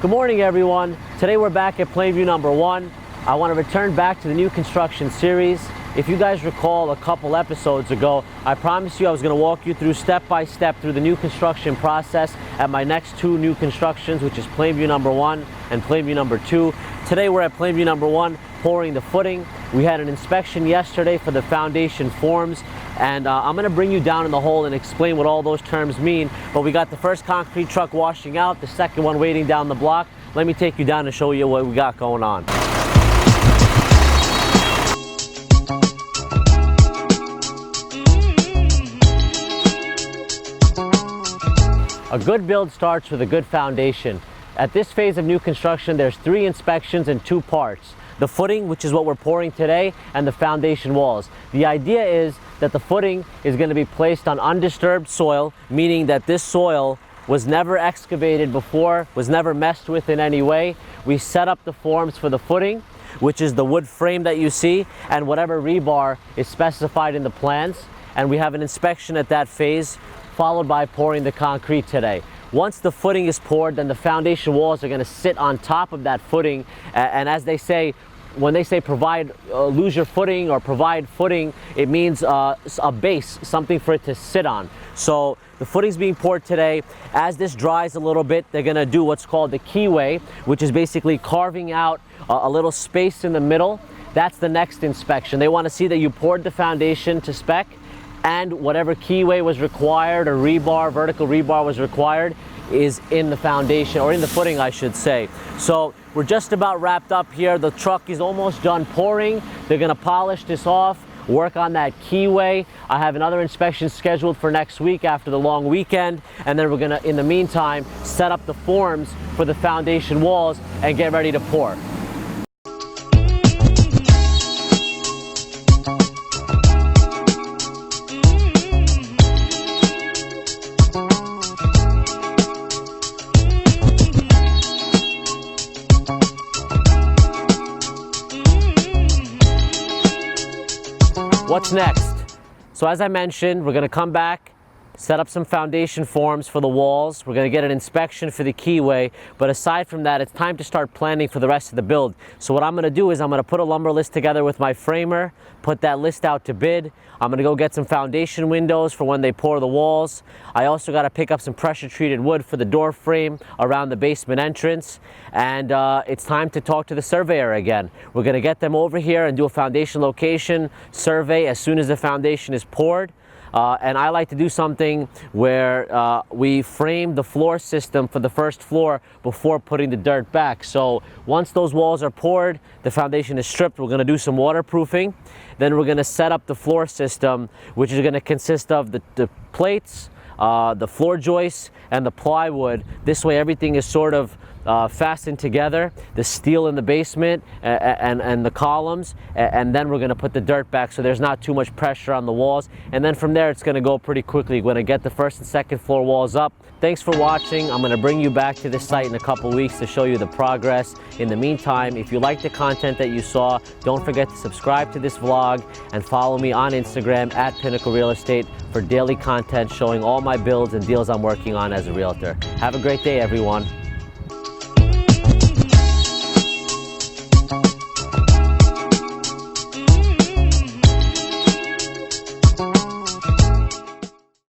Good morning, everyone. Today we're back at Plainview number 1. I want to return back to the new construction series. If you guys recall a couple episodes ago, I promised you I was going to walk you through step by step through the new construction process at my next 2 new constructions, which is Plainview number 1 and Plainview number 2. Today we're at Plainview number 1 pouring the footing. We had an inspection yesterday for the foundation forms, and I'm going to bring you down in the hole and explain what all those terms mean. But we got the first concrete truck washing out, the second one waiting down the block. Let me take you down and show you what we got going on. A good build starts with a good foundation. At this phase of new construction, there's 3 inspections in 2 parts. The footing, which is what we're pouring today, and the foundation walls. The idea is that the footing is going to be placed on undisturbed soil, meaning that this soil was never excavated before, was never messed with in any way. We set up the forms for the footing, which is the wood frame that you see, and whatever rebar is specified in the plans. And we have an inspection at that phase, followed by pouring the concrete today. Once the footing is poured, then the foundation walls are going to sit on top of that footing. And as they say, when they say provide, lose your footing or provide footing, it means a base, something for it to sit on. So the footing's being poured today. As this dries a little bit, they're going to do what's called the keyway, which is basically carving out a little space in the middle. That's the next inspection. They want to see that you poured the foundation to spec, and whatever keyway was required or rebar, vertical rebar was required, is in the foundation, or in the footing I should say. So we're just about wrapped up here. The truck is almost done pouring. They're gonna polish this off, work on that keyway. I have another inspection scheduled for next week after the long weekend, and then we're gonna, in the meantime, set up the forms for the foundation walls and get ready to pour. What's next? So as I mentioned, we're going to come back, set up some foundation forms for the walls. We're going to get an inspection for the keyway. But aside from that, it's time to start planning for the rest of the build. So what I'm going to do is I'm going to put a lumber list together with my framer, put that list out to bid. I'm going to go get some foundation windows for when they pour the walls. I also got to pick up some pressure treated wood for the door frame around the basement entrance. And it's time to talk to the surveyor again. We're going to get them over here and do a foundation location survey as soon as the foundation is poured. And I like to do something where we frame the floor system for the first floor before putting the dirt back. So once those walls are poured, the foundation is stripped, we're going to do some waterproofing. Then we're going to set up the floor system, which is going to consist of the plates, the floor joists, and the plywood. This way everything is sort of fastened together, the steel in the basement and the columns, and then we're going to put the dirt back so there's not too much pressure on the walls. And then from there it's going to go pretty quickly. We're going to get the first and second floor walls up. Thanks for watching. I'm going to bring you back to this site in a couple weeks to show you the progress. In the meantime, if you like the content that you saw, don't forget to subscribe to this vlog and follow me on Instagram at Pinnacle Real Estate for daily content showing all my builds and deals I'm working on as a realtor. Have a great day, everyone.